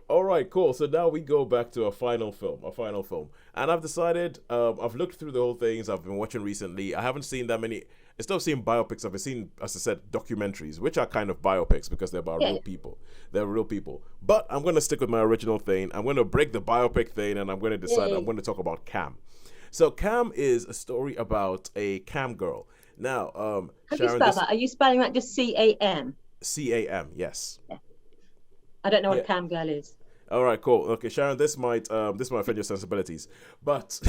All right, cool. So now we go back to a final film, and I've decided. I've looked through the whole things I've been watching recently. I haven't seen that many. Instead of seeing biopics, I've seen, as I said, documentaries, which are kind of biopics because they're about real Yeah. people. They're real people. But I'm going to stick with my original thing. I'm going to break the biopic thing, and I'm going to decide I'm Yay. going to talk about Cam. So Cam is a story about a cam girl. Now, How do you Sharon, spell this that? Are you spelling that just CAM? CAM, yes. Yeah. I don't know what a Yeah. cam girl is. All right, cool. Okay, Sharon, this might offend your sensibilities, but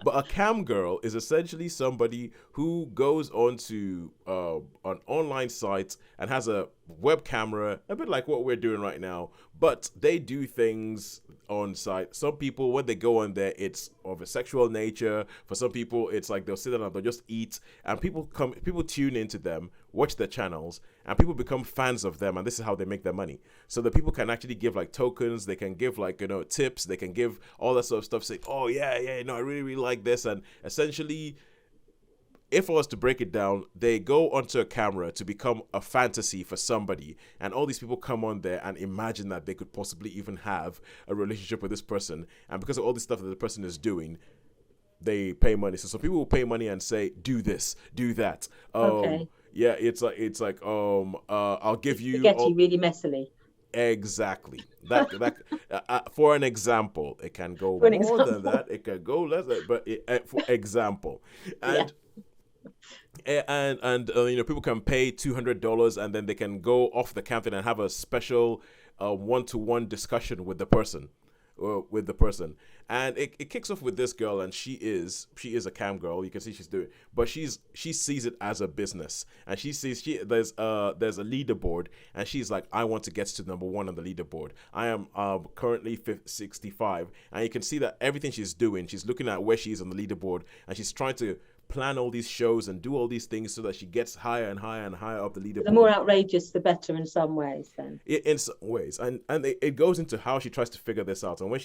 but a cam girl is essentially somebody who goes onto an online site and has a web camera, a bit like what we're doing right now, but they do things on site. Some people, when they go on there, it's of a sexual nature. For some people, it's like they'll sit down and they'll just eat, and people tune into them, watch their channels, and people become fans of them, and this is how they make their money. So the people can actually give like tokens, they can give like tips, they can give all that sort of stuff. Say, oh yeah, yeah, no, I really really like this, and essentially, if I was to break it down, they go onto a camera to become a fantasy for somebody, and all these people come on there and imagine that they could possibly even have a relationship with this person, and because of all the stuff that the person is doing, they pay money. So some people will pay money and say, "Do this, do that." Okay. Yeah, it's like I'll give you Spaghetti all really messily. exactly that. For an example, it can go For an more than example. that. It can go less, but for example, Yeah. and people can pay $200 and then they can go off the counter and have a special one-to-one discussion with the person and it kicks off with this girl, and she is a cam girl. You can see she's doing, but she sees it as a business, and she sees there's a leaderboard, and she's like, I want to get to number one on the leaderboard. I am currently 65, and you can see that everything she's doing, she's looking at where she is on the leaderboard, and she's trying to plan all these shows and do all these things so that she gets higher and higher and higher up the The more leaderboard outrageous, the better in some ways, then. in some ways, and it goes into how she tries to figure this out, and when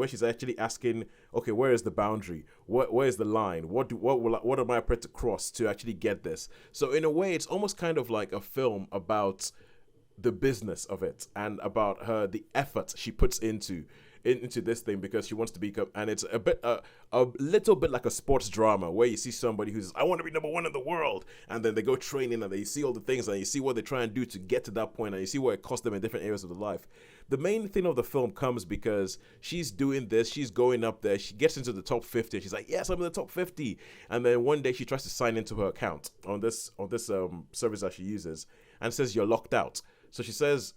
she's actually asking, okay, where is the boundary, where is the line, what am I prepared to cross to actually get this. So in a way, it's almost kind of like a film about the business of it and about her the effort she puts into this thing because she wants to become, and it's a little bit like a sports drama where you see somebody who's, I want to be number one in the world, and then they go training and they see all the things and you see what they try and do to get to that point, and you see what it costs them in different areas of their life. The main thing of the film comes because she's doing this, she's going up there, she gets into the top 50, she's like, yes, I'm in the top 50, and then one day she tries to sign into her account on this service that she uses, and says, you're locked out. So she says,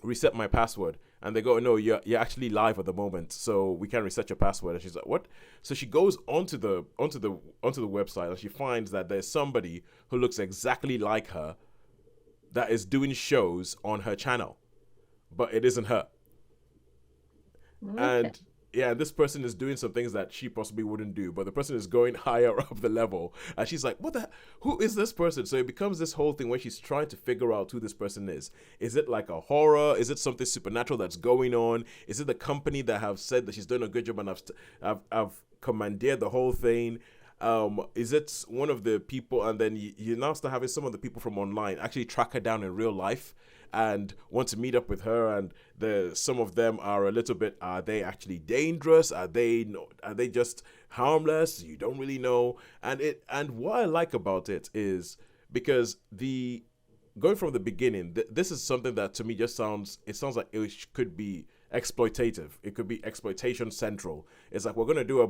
reset my password, and they go, no, you're actually live at the moment, so we can't reset your password. And she's like, what? So she goes onto the website, and she finds that there's somebody who looks exactly like her that is doing shows on her channel, but it isn't her. Okay. And yeah, this person is doing some things that she possibly wouldn't do, but the person is going higher up the level, and she's like, what the who is this person? So it becomes this whole thing where she's trying to figure out who this person is it like a horror, is it something supernatural that's going on, is it the company that have said that she's doing a good job and have commandeered the whole thing, is it one of the people, and then you now start having some of the people from online actually track her down in real life and want to meet up with her, and some of them are a little bit, are they actually dangerous, are they just harmless, you don't really know. And what I like about it is because the going from the beginning, this is something that to me just sounds like could be exploitative. It could be exploitation central. It's like we're going to do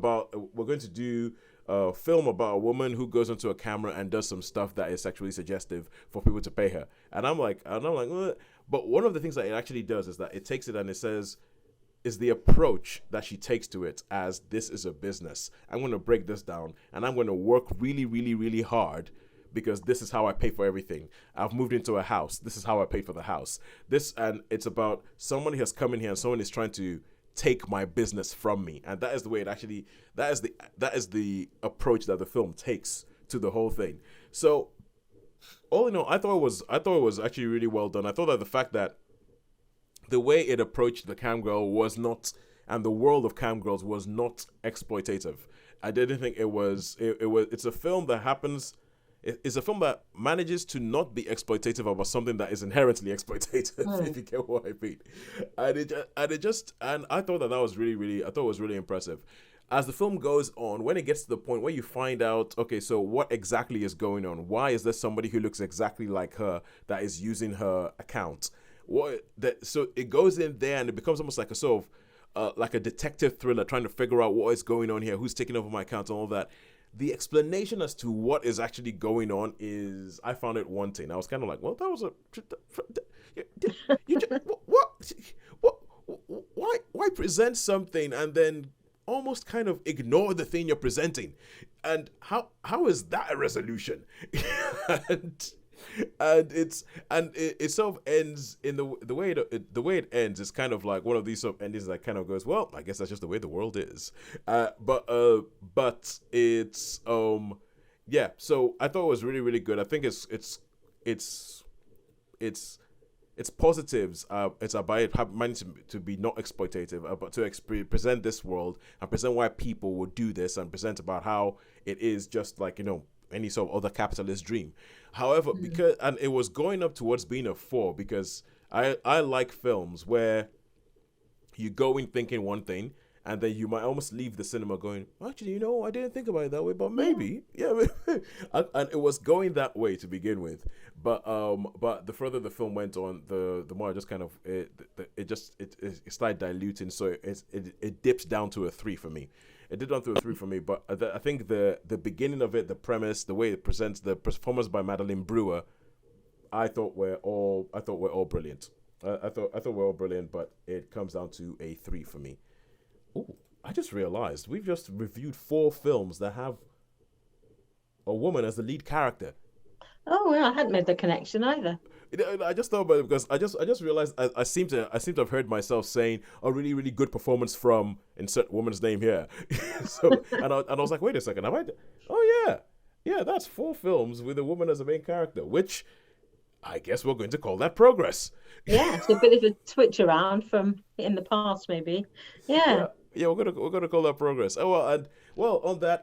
a film about a woman who goes into a camera and does some stuff that is sexually suggestive for people to pay her. And I'm like, "Ugh." But one of the things that it actually does is that it takes it and it says, is the approach that she takes to it as, this is a business. I'm going to break this down and I'm going to work really, really, really hard because this is how I pay for everything. I've moved into a house. This is how I pay for the house. And it's about someone has come in here and someone is trying to take my business from me. And that is the way that is the approach that the film takes to the whole thing. So all in all, I thought it was actually really well done. I thought that the fact that the way it approached the cam girl was not, and the world of cam girls was not exploitative. I didn't think it was. It's a film that happens. it's a film that manages to not be exploitative about something that is inherently exploitative, if you get what I mean. And I thought that was really, I thought it was really impressive. As the film goes on, when it gets to the point where you find out, okay, so what exactly is going on? Why is there somebody who looks exactly like her that is using her account? So it goes in there and it becomes almost like a sort of like a detective thriller, trying to figure out what is going on here, who's taking over my account and all that. The explanation as to what is actually going on is, I found it wanting. I was kind of like, well, that was what, why present something and then almost kind of ignore the thing you're presenting, and how is that a resolution? and it sort of ends in the way it ends is kind of like one of these sort of endings that kind of goes, well, I guess that's just the way the world is. But it's yeah. So I thought it was really good. I think its positives. It's about it managing to be not exploitative, but to present this world and present why people would do this, and present about how it is just like, any sort of other capitalist dream. However, because it was going up towards being a 4, because I like films where you go in thinking one thing and then you might almost leave the cinema going, actually, I didn't think about it that way, but maybe, yeah. And it was going that way to begin with, but the further the film went on, the more I just kind of it started diluting, so it dipped down to a 3 for me. It did down to a 3 for me, but I think the beginning of it, the premise, the way it presents, the performance by Madeline Brewer, I thought were all brilliant. I thought we're all brilliant, but it comes down to a 3 for me. Oh, I just realized we've just reviewed 4 films that have a woman as the lead character. Oh, well, I hadn't made the connection either. I just thought about it because I just realized I seem to have heard myself saying a really, really good performance from insert woman's name here. So and I was like, wait a second, have I? Oh yeah, that's 4 films with a woman as a main character, which I guess we're going to call that progress. Yeah, it's a bit of a switch around from in the past, maybe. Yeah. Yeah, we're gonna call that progress. Oh well, and well, on that,